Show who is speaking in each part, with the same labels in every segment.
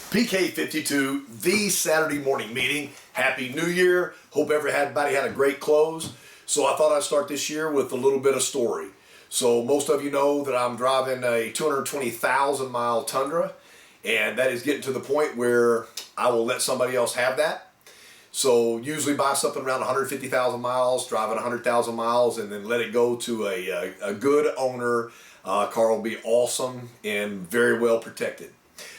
Speaker 1: PK52, the Saturday morning meeting. Happy New Year. Hope everybody had a great close. So I thought I'd start this year with a little bit of story. So most of you know that I'm driving a 220,000 mile Tundra, and that is getting to the point where I will let somebody else have that. So usually buy something around 150,000 miles, drive it 100,000 miles, and then let it go to a good owner. Car will be awesome and very well protected.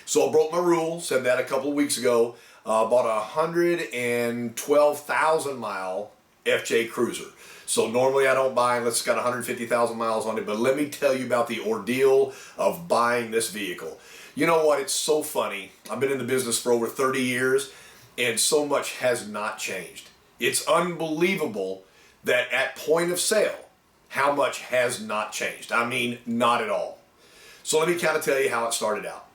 Speaker 1: So I broke my rule, said that a couple of weeks ago, bought a 112,000 mile FJ Cruiser. So normally I don't buy unless it's got 150,000 miles on it, but let me tell you about the ordeal of buying this vehicle. You know what, it's so funny. I've been in the business for over 30 years and so much has not changed. It's unbelievable that at point of sale, how much has not changed. I mean, not at all. So let me kind of tell you how it started out.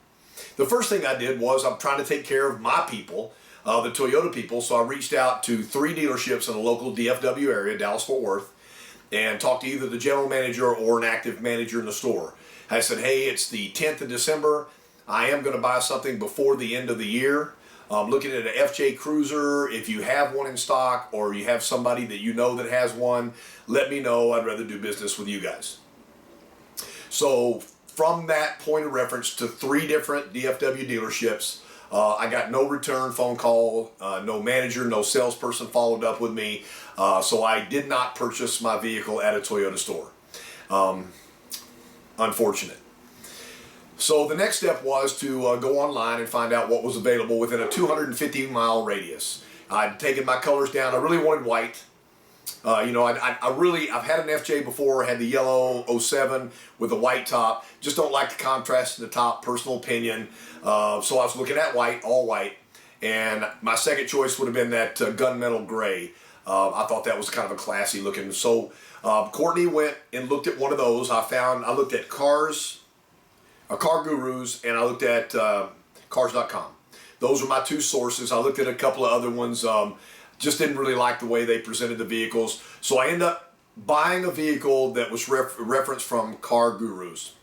Speaker 1: The first thing I did was I'm trying to take care of my people, the Toyota people, so I reached out to 3 dealerships in the local DFW area, Dallas-Fort Worth, and talked to either the general manager or an active manager in the store. I said, hey, it's the 10th of December. I am going to buy something before the end of the year. I'm looking at an FJ Cruiser. If you have one in stock or you have somebody that you know that has one, let me know. I'd rather do business with you guys. So from that point of reference to 3 different DFW dealerships, I got no return phone call, no manager, no salesperson followed up with me, so I did not purchase my vehicle at a Toyota store. Unfortunate. So the next step was to go online and find out what was available within a 250 mile radius. I'd taken my colors down. I really wanted white. I've had an FJ before, had the yellow 07 with the white top. Just don't like the contrast in the top, personal opinion. So I was looking at white, all white. And my second choice would have been that gunmetal gray. I thought that was kind of a classy looking. So Courtney went and looked at one of those. I looked at Car Gurus, and I looked at Cars.com. Those were my 2 sources. I looked at a couple of other ones. Just didn't really like the way they presented the vehicles. So I ended up buying a vehicle that was referenced from Car Gurus.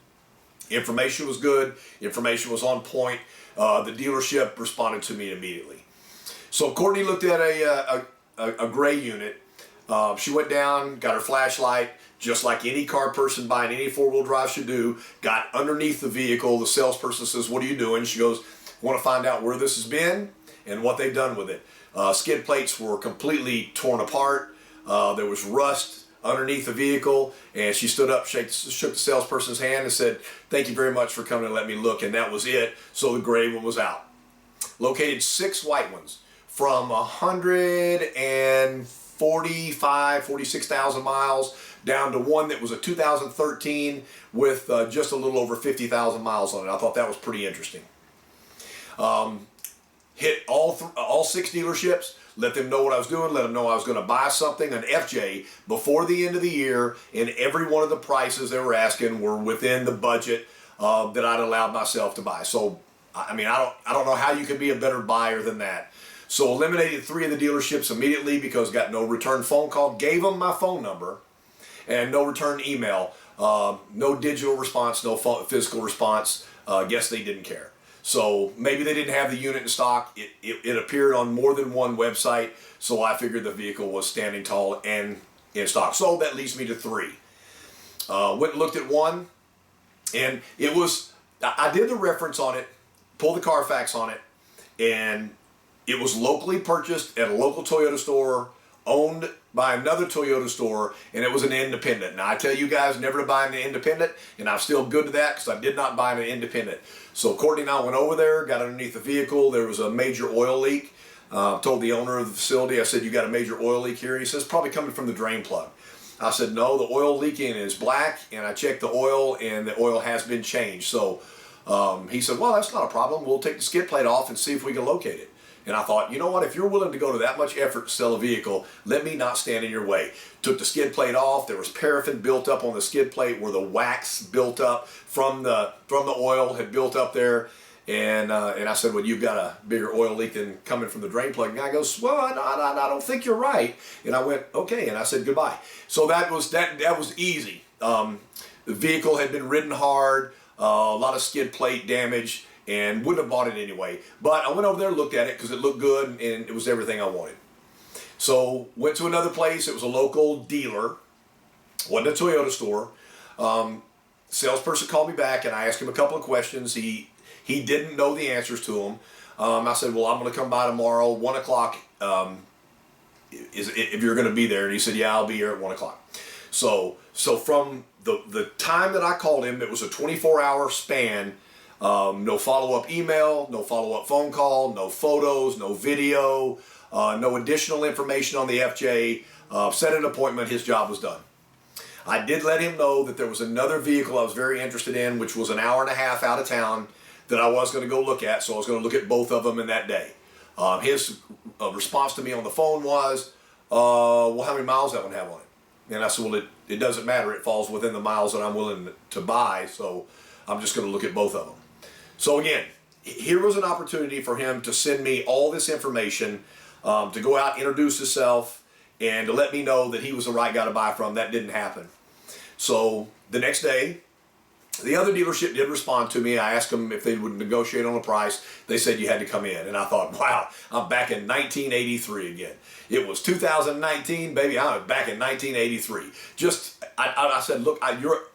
Speaker 1: Information was good. Information was on point. The dealership responded to me immediately. So Courtney looked at a gray unit. She went down, got her flashlight, just like any car person buying any 4-wheel drive should do, got underneath the vehicle. The salesperson says, what are you doing? She goes, I want to find out where this has been and what they've done with it. Skid plates were completely torn apart. There was rust underneath the vehicle, and she stood up, shook the salesperson's hand and said, thank you very much for coming and let me look, and that was it. So the gray one was out. Located 6 white ones from 46,000 miles down to one that was a 2013 with just a little over 50,000 miles on it. I thought that was pretty interesting. Hit all 6 dealerships, let them know what I was doing, let them know I was going to buy something, an FJ, before the end of the year, and every one of the prices they were asking were within the budget that I'd allowed myself to buy. So, I mean, I don't know how you could be a better buyer than that. So eliminated 3 of the dealerships immediately because got no return phone call, gave them my phone number, and no return email, no digital response, no physical response. Guess they didn't care. So maybe they didn't have the unit in stock. It appeared on more than one website, so I figured the vehicle was standing tall and in stock. So that leads me to 3. Went and looked at one, and it was, I did the reference on it, pulled the Carfax on it, and it was locally purchased at a local Toyota store, owned by another Toyota store, and it was an independent. Now I tell you guys never to buy an independent, and I'm still good to that because I did not buy an independent. So Courtney and I went over there, got underneath the vehicle. There was a major oil leak. Told the owner of the facility, I said, you got a major oil leak here? He says, probably coming from the drain plug. I said, no, the oil leaking is black, and I checked the oil, and the oil has been changed. So he said, well, that's not a problem. We'll take the skid plate off and see if we can locate it. And I thought, you know what, if you're willing to go to that much effort to sell a vehicle, let me not stand in your way. Took the skid plate off. There was paraffin built up on the skid plate where the wax built up from the oil had built up there. And I said, well, you've got a bigger oil leak than coming from the drain plug. And the guy goes, well, I don't think you're right. And I went, okay. And I said, goodbye. So that was easy. The vehicle had been ridden hard, a lot of skid plate damage. and wouldn't have bought it anyway. But I went over there, looked at it because it looked good and it was everything I wanted. So went to another place. It was a local dealer, wasn't a Toyota store. Salesperson called me back and I asked him a couple of questions. He didn't know the answers to them. I said, well, I'm going to come by tomorrow, 1 o'clock, if you're going to be there. And he said, yeah, I'll be here at 1 o'clock. So from the time that I called him, it was a 24-hour span. No follow-up email, no follow-up phone call, no photos, no video, no additional information on the FJ. Set an appointment, his job was done. I did let him know that there was another vehicle I was very interested in, which was an hour and a half out of town, that I was going to go look at, so I was going to look at both of them in that day. His response to me on the phone was, well, how many miles that one have on it? And I said, well, it doesn't matter. It falls within the miles that I'm willing to buy, so I'm just going to look at both of them. So again, here was an opportunity for him to send me all this information, to go out, introduce himself, and to let me know that he was the right guy to buy from. That didn't happen. So the next day, the other dealership did respond to me. I asked them if they would negotiate on the price. They said you had to come in. And I thought, wow, I'm back in 1983 again. It was 2019, baby. I'm back in 1983. I said, look,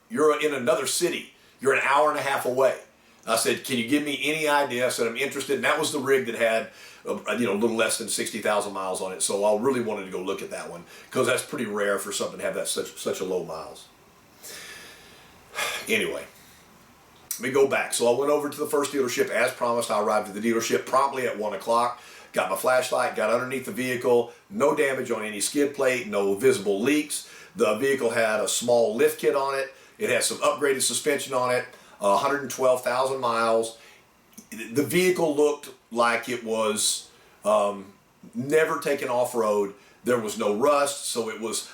Speaker 1: you're in another city. You're an hour and a half away. I said, can you give me any idea? I said, I'm interested. And that was the rig that had, a little less than 60,000 miles on it. So I really wanted to go look at that one because that's pretty rare for something to have that such a low miles. Anyway, let me go back. So I went over to the first dealership as promised. I arrived at the dealership promptly at 1 o'clock. Got my flashlight, got underneath the vehicle. No damage on any skid plate, no visible leaks. The vehicle had a small lift kit on it. It had some upgraded suspension on it. 112,000 miles. The vehicle looked like it was never taken off-road. There was no rust, so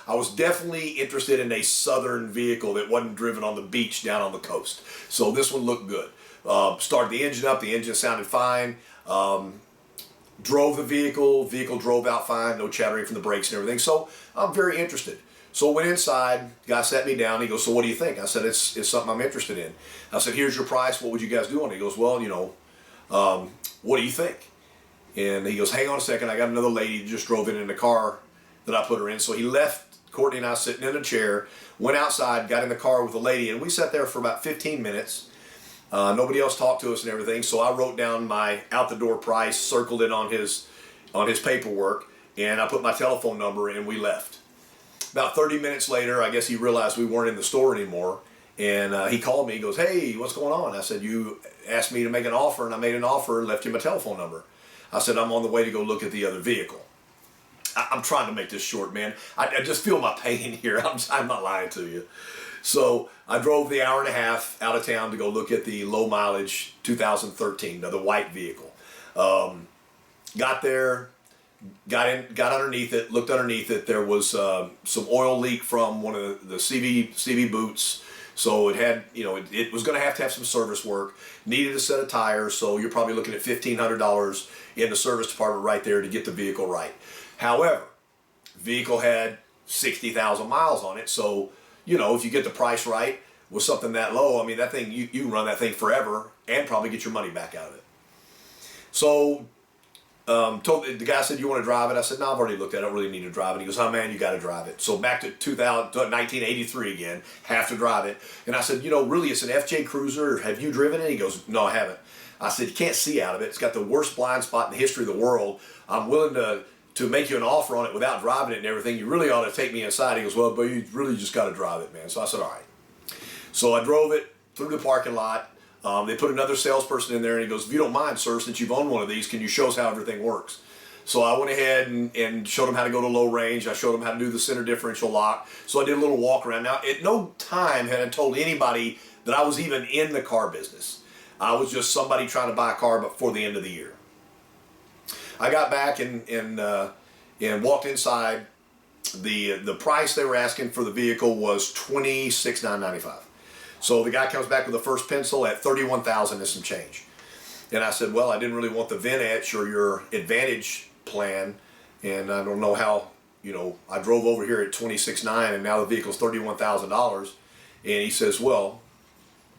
Speaker 1: I was definitely interested in a southern vehicle that wasn't driven on the beach down on the coast. So this one looked good. Started the engine up, the engine sounded fine. Drove the vehicle drove out fine, no chattering from the brakes and everything. So I'm very interested. So I went inside, the guy sat me down, he goes, so what do you think? I said, it's something I'm interested in. I said, here's your price, what would you guys do on it? He goes, well, what do you think? And he goes, hang on a second, I got another lady who just drove in the car that I put her in. So he left Courtney and I sitting in a chair, went outside, got in the car with a lady, and we sat there for about 15 minutes. Nobody else talked to us and everything, so I wrote down my out-the-door price, circled it on his paperwork, and I put my telephone number in, and we left. About 30 minutes later, I guess he realized we weren't in the store anymore, and he called me. He goes, hey, what's going on? I said, you asked me to make an offer, and I made an offer and left you my telephone number. I said, I'm on the way to go look at the other vehicle. I'm trying to make this short, man. I just feel my pain here. I'm not lying to you. So I drove the hour and a half out of town to go look at the low mileage 2013, the white vehicle. Got there, got underneath it, looked underneath it. There was some oil leak from one of the CV boots. So it had, it was going to have some service work. Needed a set of tires, so you're probably looking at $1,500 in the service department right there to get the vehicle right. However, vehicle had 60,000 miles on it, so if you get the price right with something that low, I mean, that thing, you can run that thing forever and probably get your money back out of it. So the guy said, you want to drive it? I said, no, I've already looked at it. I don't really need to drive it. He goes, oh man, you got to drive it. So back to 1983 again, have to drive it. And I said, really, it's an FJ Cruiser. Have you driven it? He goes, no, I haven't. I said, you can't see out of it. It's got the worst blind spot in the history of the world. I'm willing to make you an offer on it without driving it and everything. You really ought to take me inside. He goes, well, but you really just got to drive it, man. So I said, all right. So I drove it through the parking lot. They put another salesperson in there, and he goes, if you don't mind, sir, since you've owned one of these, can you show us how everything works? So I went ahead and showed him how to go to low range. I showed him how to do the center differential lock. So I did a little walk around. Now, at no time had I told anybody that I was even in the car business. I was just somebody trying to buy a car before the end of the year. I got back and walked inside. The price they were asking for the vehicle was $26,995. So the guy comes back with the first pencil at $31,000 and some change. And I said, well, I didn't really want the VinEtch or your Advantage plan, and I don't know how, I drove over here at $26,900 and now the vehicle's $31,000. And he says, well,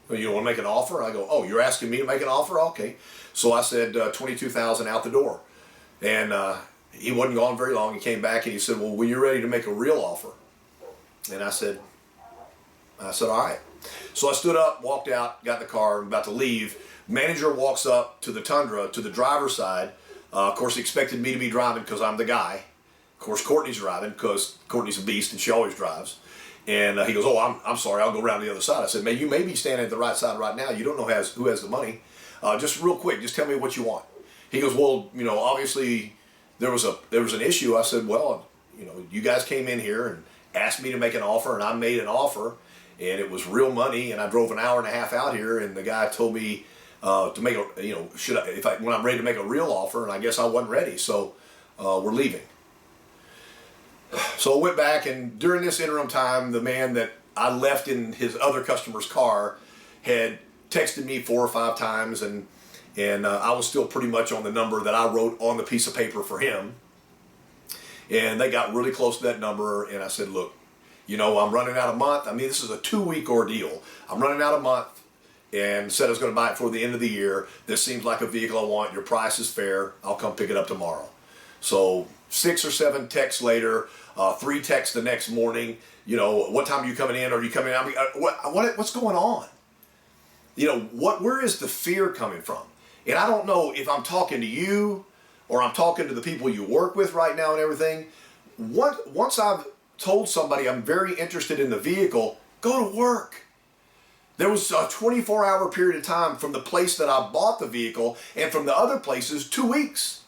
Speaker 1: Well, you want to make an offer? I go, oh, you're asking me to make an offer? Okay. So I said $22,000 out the door. And he wasn't gone very long. He came back and he said, well, when you're ready to make a real offer. And I said, all right. So I stood up, walked out, got in the car, I'm about to leave. Manager walks up to the Tundra, to the driver's side. Of course, he expected me to be driving because I'm the guy. Of course, Courtney's driving because Courtney's a beast and she always drives. And he goes, oh, I'm sorry, I'll go around the other side. I said, man, you may be standing at the right side right now. You don't know who has the money. Just real quick, just tell me what you want. He goes, well, obviously there was an issue. I said, well, you guys came in here and asked me to make an offer, and I made an offer, and it was real money, and I drove an hour and a half out here, and the guy told me to make when I'm ready to make a real offer, and I guess I wasn't ready, so we're leaving. So I went back, and during this interim time, the man that I left in his other customer's car had texted me 4 or 5 times, and I was still pretty much on the number that I wrote on the piece of paper for him. And they got really close to that number, and I said, look, I'm running out a month. I mean, this is a 2-week ordeal. I'm running out a month, and said I was going to buy it for the end of the year. This seems like a vehicle I want. Your price is fair. I'll come pick it up tomorrow. So 6 or 7 texts later, 3 texts the next morning. What time are you coming in? Are you coming in? I mean, what's going on? Where is the fear coming from? And I don't know if I'm talking to you or I'm talking to the people you work with right now and everything. Once I've told somebody I'm very interested in the vehicle, go to work. There was a 24-hour period of time from the place that I bought the vehicle and from the other places, 2 weeks.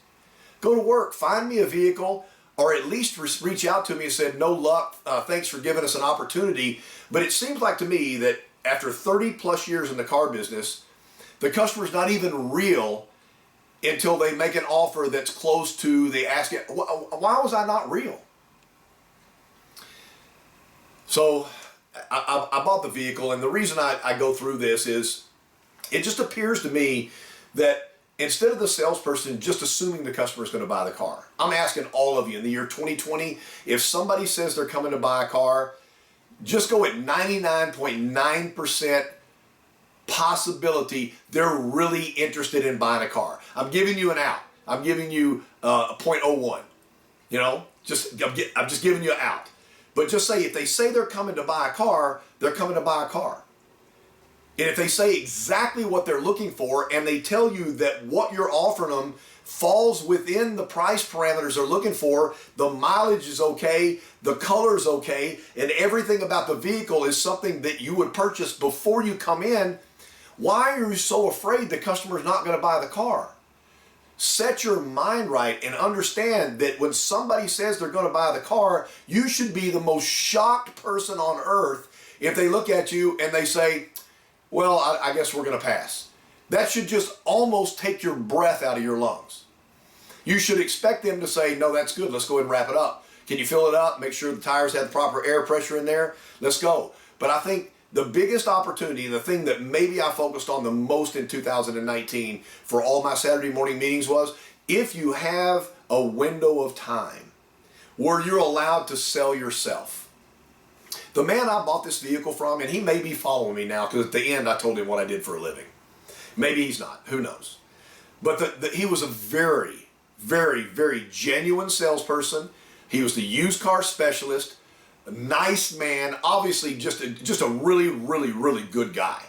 Speaker 1: Go to work, find me a vehicle, or at least reach out to me and say, no luck, thanks for giving us an opportunity. But it seems like to me that after 30 plus years in the car business, the customer's not even real until they make an offer that's close to the asking. Why was I not real? So I bought the vehicle, and the reason I go through this is it just appears to me that instead of the salesperson just assuming the customer is going to buy the car, I'm asking all of you in the year 2020, if somebody says they're coming to buy a car, just go at 99.9% possibility they're really interested in buying a car. I'm giving you an out. I'm giving you a 0.01. I'm just giving you an out. But just say, if they say they're coming to buy a car, they're coming to buy a car. And if they say exactly what they're looking for, and they tell you that what you're offering them falls within the price parameters they're looking for, the mileage is okay, the color is okay, and everything about the vehicle is something that you would purchase before you come in, why are you so afraid the customer's not going to buy the car? Set your mind right and understand that when somebody says they're going to buy the car, you should be the most shocked person on earth if they look at you and they say, well, I guess we're going to pass. That should just almost take your breath out of your lungs. You should expect them to say, no, that's good. Let's go ahead and wrap it up. Can you fill it up? Make sure the tires have the proper air pressure in there. Let's go. But I think the biggest opportunity, and the thing that maybe I focused on the most in 2019 for all my Saturday morning meetings was, if you have a window of time where you're allowed to sell yourself. The man I bought this vehicle from, and he may be following me now because at the end I told him what I did for a living. Maybe he's not, who knows. But he was a very, very, very genuine salesperson. He was the used car specialist. A nice man, obviously just a really, really, really good guy.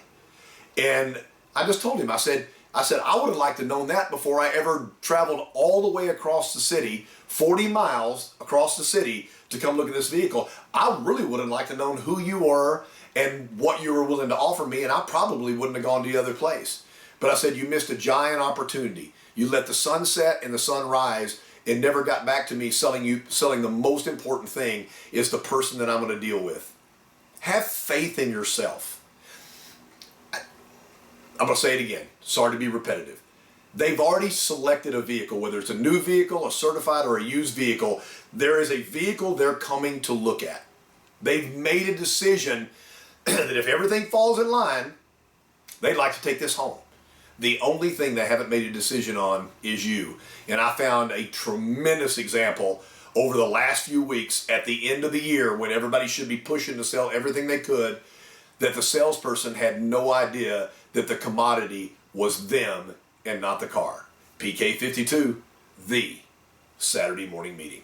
Speaker 1: And I just told him, I said, I would have liked to have known that before I ever traveled all the way across the city, 40 miles across the city to come look at this vehicle. I really would have liked to have known who you were and what you were willing to offer me, and I probably wouldn't have gone to the other place. But I said, you missed a giant opportunity. You let the sun set and the sun rise and never got back to me selling the most important thing is the person that I'm going to deal with. Have faith in yourself. I'm going to say it again. Sorry to be repetitive. They've already selected a vehicle, whether it's a new vehicle, a certified, or a used vehicle. There is a vehicle they're coming to look at. They've made a decision that if everything falls in line, they'd like to take this home. The only thing they haven't made a decision on is you. And I found a tremendous example over the last few weeks at the end of the year when everybody should be pushing to sell everything they could. that the salesperson had no idea that the commodity was them and not the car. PK52, the Saturday morning meeting.